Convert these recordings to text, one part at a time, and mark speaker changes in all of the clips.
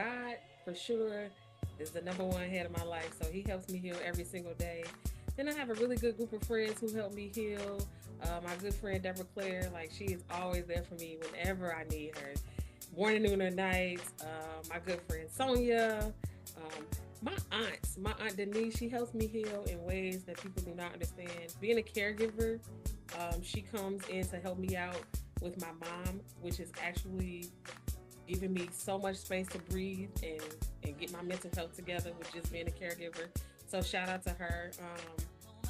Speaker 1: God, for sure, is the number one head of my life. So he helps me heal every single day. Then I have a really good group of friends who help me heal. My good friend Deborah Claire, like she is always there for me whenever I need her, morning, noon, or night. My good friend Sonia, um, my aunt Denise, she helps me heal in ways that people do not understand. Being a caregiver, she comes in to help me out with my mom, which is actually giving me so much space to breathe and get my mental health together with just being a caregiver. So shout out to her.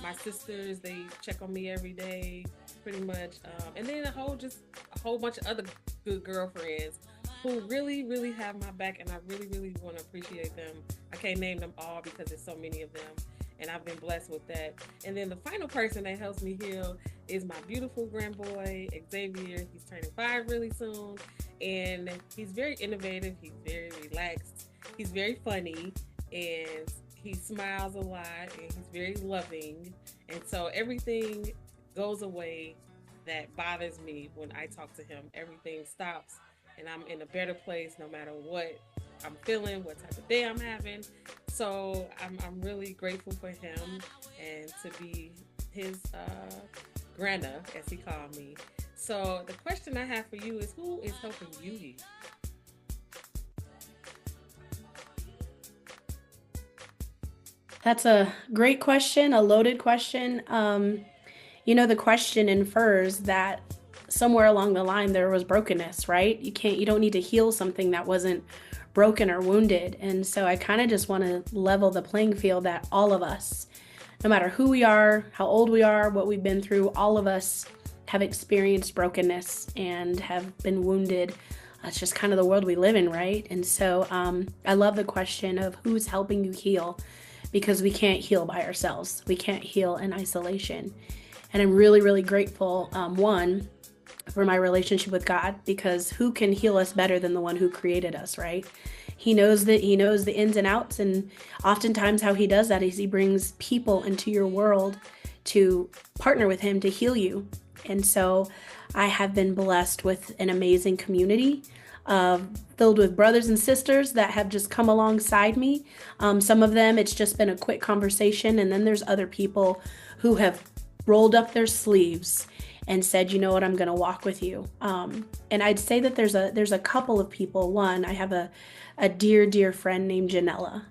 Speaker 1: My sisters, they check on me every day, pretty much. And then a whole bunch of other good girlfriends who really, really have my back, and I really, really want to appreciate them. I can't name them all because there's so many of them, and I've been blessed with that. And then the final person that helps me heal is my beautiful grandboy Xavier. He's turning 5 really soon, and he's very innovative. He's very relaxed. He's very funny, and he smiles a lot, and he's very loving. And so everything goes away that bothers me when I talk to him. Everything stops, and I'm in a better place no matter what I'm feeling, what type of day I'm having. So I'm really grateful for him and to be his grandma, as he called me. So the question I have for you is, who is helping you heal?
Speaker 2: That's a great question, a loaded question. The question infers that somewhere along the line there was brokenness, right? You don't need to heal something that wasn't broken or wounded. And so I kind of just want to level the playing field that all of us, no matter who we are, how old we are, what we've been through, all of us have experienced brokenness and have been wounded. That's just kind of the world we live in, right? And so I love the question of who's helping you heal, because we can't heal by ourselves. We can't heal in isolation. And I'm really, really grateful, one, for my relationship with God, because who can heal us better than the one who created us, right? He knows the ins and outs, and oftentimes how he does that is he brings people into your world to partner with him to heal you. And so I have been blessed with an amazing community filled with brothers and sisters that have just come alongside me. Some of them, it's just been a quick conversation, and then there's other people who have rolled up their sleeves and said, you know what, I'm going to walk with you. And I'd say that there's a couple of people. One, I have a dear, dear friend named Janella.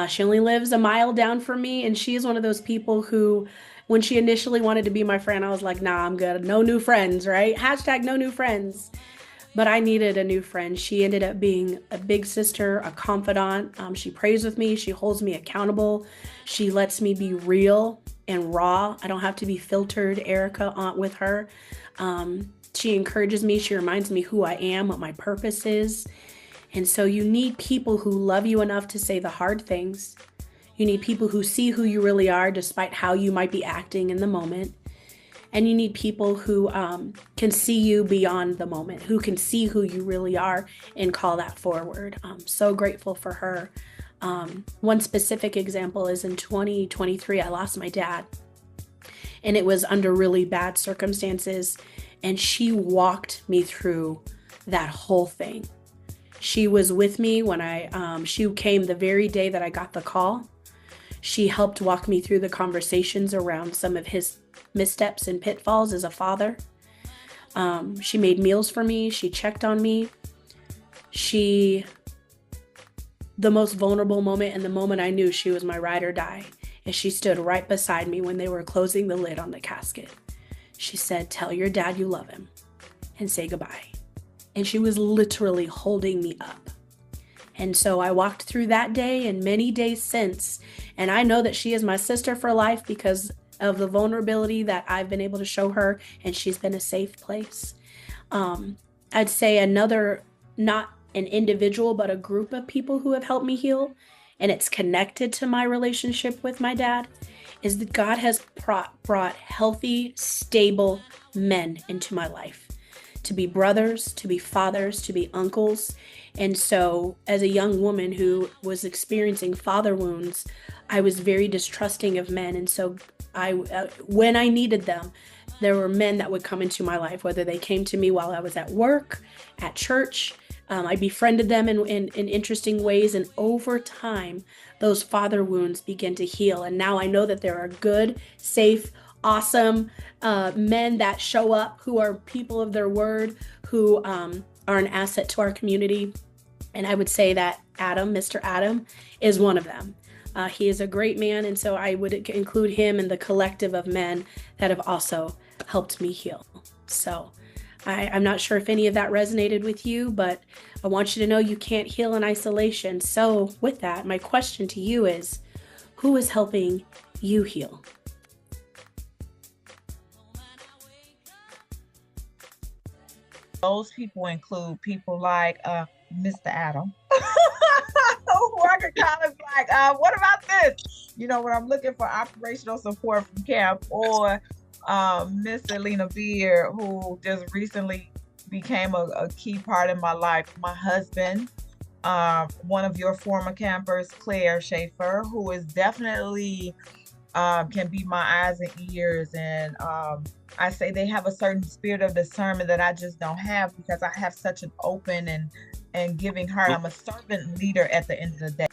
Speaker 2: She only lives a mile down from me, and she is one of those people who, when she initially wanted to be my friend, I was like, nah, I'm good. No new friends, right? Hashtag no new friends. But I needed a new friend. She ended up being a big sister, a confidant. She prays with me. She holds me accountable. She lets me be real and raw. I don't have to be filtered, Erica, aunt with her. She encourages me. She reminds me who I am, what my purpose is. And so you need people who love you enough to say the hard things. You need people who see who you really are despite how you might be acting in the moment. And you need people who can see you beyond the moment, who can see who you really are and call that forward. I'm so grateful for her. One specific example is in 2023, I lost my dad, and it was under really bad circumstances. And she walked me through that whole thing. She was with me when she came the very day that I got the call. She helped walk me through the conversations around some of his missteps and pitfalls as a father. She made meals for me. She checked on me. The most vulnerable moment and the moment I knew she was my ride or die is she stood right beside me when they were closing the lid on the casket. She said, tell your dad you love him and say goodbye. And she was literally holding me up. And so I walked through that day and many days since, and I know that she is my sister for life because of the vulnerability that I've been able to show her, and she's been a safe place. I'd say another, not an individual, but a group of people who have helped me heal, and it's connected to my relationship with my dad, is that God has brought healthy, stable men into my life to be brothers, to be fathers, to be uncles. And so as a young woman who was experiencing father wounds, I was very distrusting of men. And so when I needed them, there were men that would come into my life, whether they came to me while I was at work, at church, I befriended them in interesting ways, and over time, those father wounds begin to heal. And now I know that there are good, safe, awesome men that show up who are people of their word, who are an asset to our community. And I would say that Adam, Mr. Adam, is one of them. He is a great man, and so I would include him in the collective of men that have also helped me heal. So I'm not sure if any of that resonated with you, but I want you to know you can't heal in isolation. So, with that, my question to you is, who is helping you heal?
Speaker 3: Those people include people like Mr. Adam, who I could kind of like, what about this? You know, when I'm looking for operational support from camp, or Miss Elena Beard, who just recently became a key part in my life. My husband, one of your former campers, Claire Schaefer, who is definitely can be my eyes and ears. And I say they have a certain spirit of discernment that I just don't have, because I have such an open and giving heart. I'm a servant leader at the end of the day.